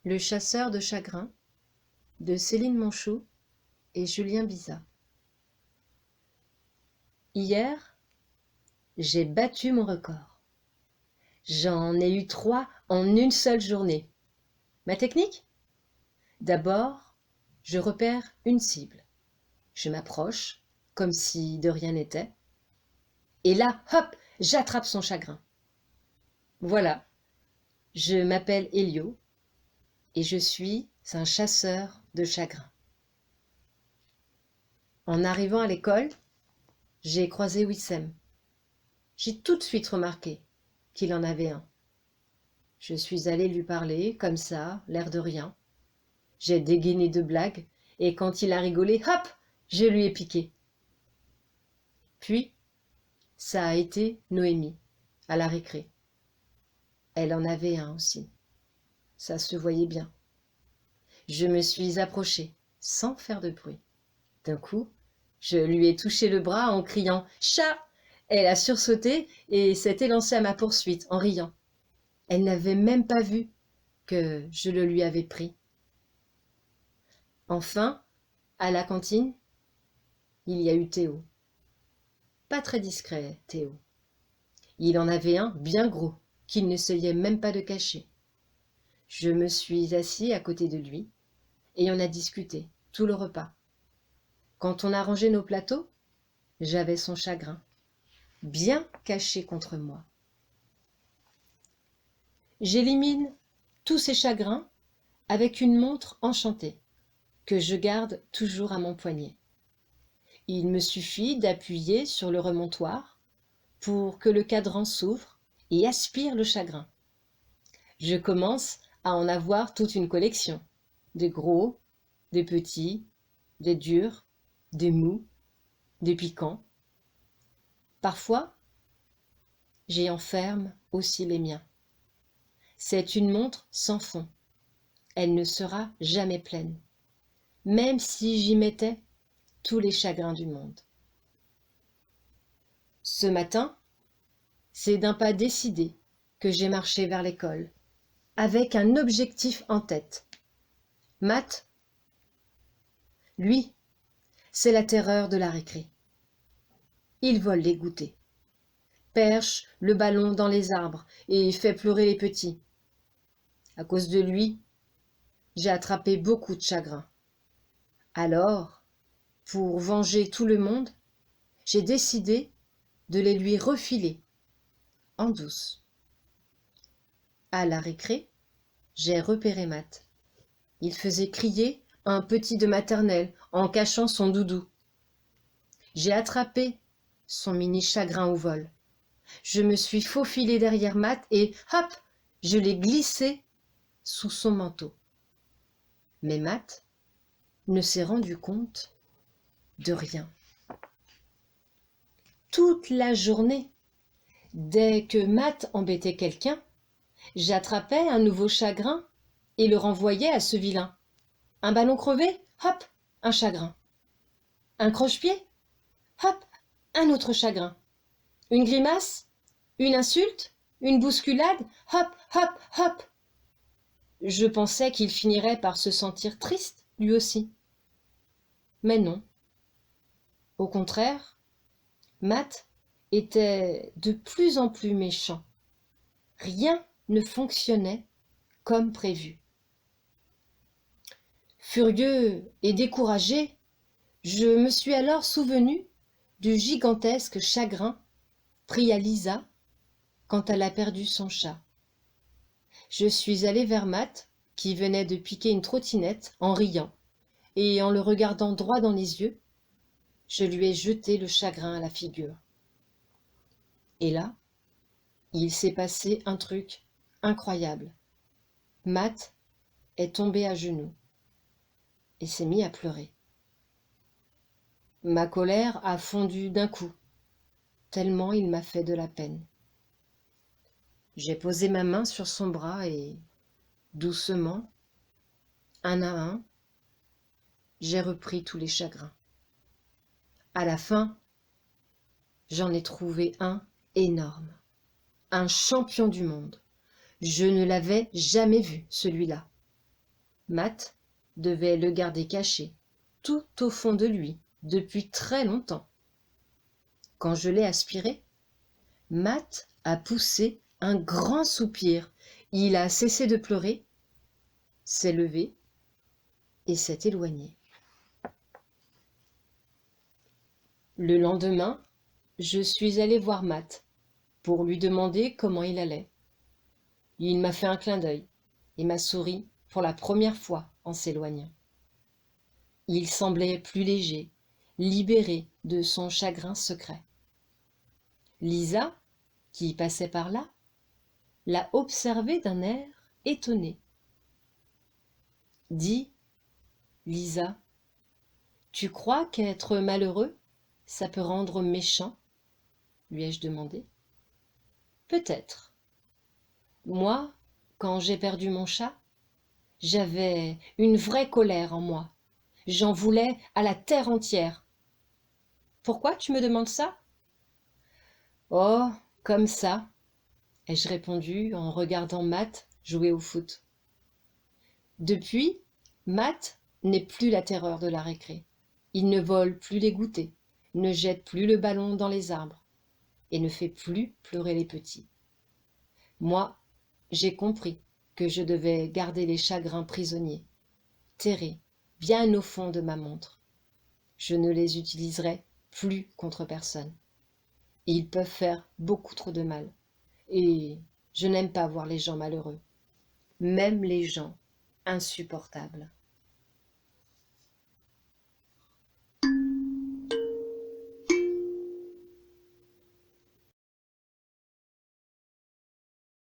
Le chasseur de chagrin de Céline Monchou et Julien Bizat. Hier, j'ai battu mon record. J'en ai eu 3 en une seule journée. Ma technique ? D'abord, je repère une cible. Je m'approche, comme si de rien n'était. Et là, hop, j'attrape son chagrin. Voilà, je m'appelle Elio et je suis un chasseur de chagrin. En arrivant à l'école, j'ai croisé Wissem. J'ai tout de suite remarqué qu'il en avait un. Je suis allée lui parler, comme ça, l'air de rien. J'ai dégainé de blagues, et quand il a rigolé, hop, je lui ai piqué. Puis, ça a été Noémie, à la récré. Elle en avait un aussi. Ça se voyait bien. Je me suis approchée, sans faire de bruit. D'un coup, je lui ai touché le bras en criant « Chat !» Elle a sursauté et s'est élancée à ma poursuite en riant. Elle n'avait même pas vu que je le lui avais pris. Enfin, à la cantine, il y a eu Théo. Pas très discret, Théo. Il en avait un bien gros, qu'il n'essayait même pas de cacher. Je me suis assis à côté de lui et on a discuté tout le repas. Quand on a rangé nos plateaux, j'avais son chagrin, bien caché contre moi. J'élimine tous ces chagrins avec une montre enchantée que je garde toujours à mon poignet. Il me suffit d'appuyer sur le remontoir pour que le cadran s'ouvre et aspire le chagrin. Je commence à en avoir toute une collection, des gros, des petits, des durs, des mous, des piquants. Parfois, j'y enferme aussi les miens. C'est une montre sans fond. Elle ne sera jamais pleine, même si j'y mettais tous les chagrins du monde. Ce matin, c'est d'un pas décidé que j'ai marché vers l'école, avec un objectif en tête. Matt, lui, c'est la terreur de la récré. Il vole les goûters, perche le ballon dans les arbres et fait pleurer les petits. À cause de lui, j'ai attrapé beaucoup de chagrin. Alors, pour venger tout le monde, j'ai décidé de les lui refiler, en douce. À la récré, j'ai repéré Matt. Il faisait crier un petit de maternelle en cachant son doudou. J'ai attrapé son mini chagrin au vol. Je me suis faufilée derrière Matt et hop, je l'ai glissé sous son manteau. Mais Matt ne s'est rendu compte de rien. Toute la journée, dès que Matt embêtait quelqu'un, j'attrapais un nouveau chagrin et le renvoyais à ce vilain. Un ballon crevé, hop, un chagrin. Un croche-pied, hop, un autre chagrin. Une grimace, une insulte, une bousculade, hop, hop, hop. Je pensais qu'il finirait par se sentir triste, lui aussi. Mais non. Au contraire, Matt était de plus en plus méchant. Rien ne fonctionnait comme prévu. Furieux et découragé, je me suis alors souvenu du gigantesque chagrin pris à Lisa quand elle a perdu son chat. Je suis allée vers Matt, qui venait de piquer une trottinette en riant, et en le regardant droit dans les yeux, je lui ai jeté le chagrin à la figure. Et là, il s'est passé un truc incroyable. Matt est tombé à genoux et s'est mis à pleurer. Ma colère a fondu d'un coup, tellement il m'a fait de la peine. J'ai posé ma main sur son bras et, doucement, un à un, j'ai repris tous les chagrins. À la fin, j'en ai trouvé un énorme, un champion du monde. Je ne l'avais jamais vu, celui-là. Matt devait le garder caché, tout au fond de lui, depuis très longtemps. Quand je l'ai aspiré, Matt a poussé un grand soupir. Il a cessé de pleurer, s'est levé et s'est éloigné. Le lendemain, je suis allée voir Matt pour lui demander comment il allait. Il m'a fait un clin d'œil et m'a souri pour la première fois en s'éloignant. Il semblait plus léger, libéré de son chagrin secret. Lisa, qui passait par là, l'a observé d'un air étonné. « Dis, Lisa, tu crois qu'être malheureux, ça peut rendre méchant ?» lui ai-je demandé. « Peut-être. Moi, quand j'ai perdu mon chat, j'avais une vraie colère en moi. J'en voulais à la terre entière. Pourquoi tu me demandes ça ? » « Oh, comme ça, » ai-je répondu en regardant Matt jouer au foot. Depuis, Matt n'est plus la terreur de la récré. Il ne vole plus les goûters, ne jette plus le ballon dans les arbres et ne fait plus pleurer les petits. Moi, j'ai compris que je devais garder les chagrins prisonniers, terrés bien au fond de ma montre. Je ne les utiliserai plus contre personne. Ils peuvent faire beaucoup trop de mal. Et je n'aime pas voir les gens malheureux, même les gens insupportables.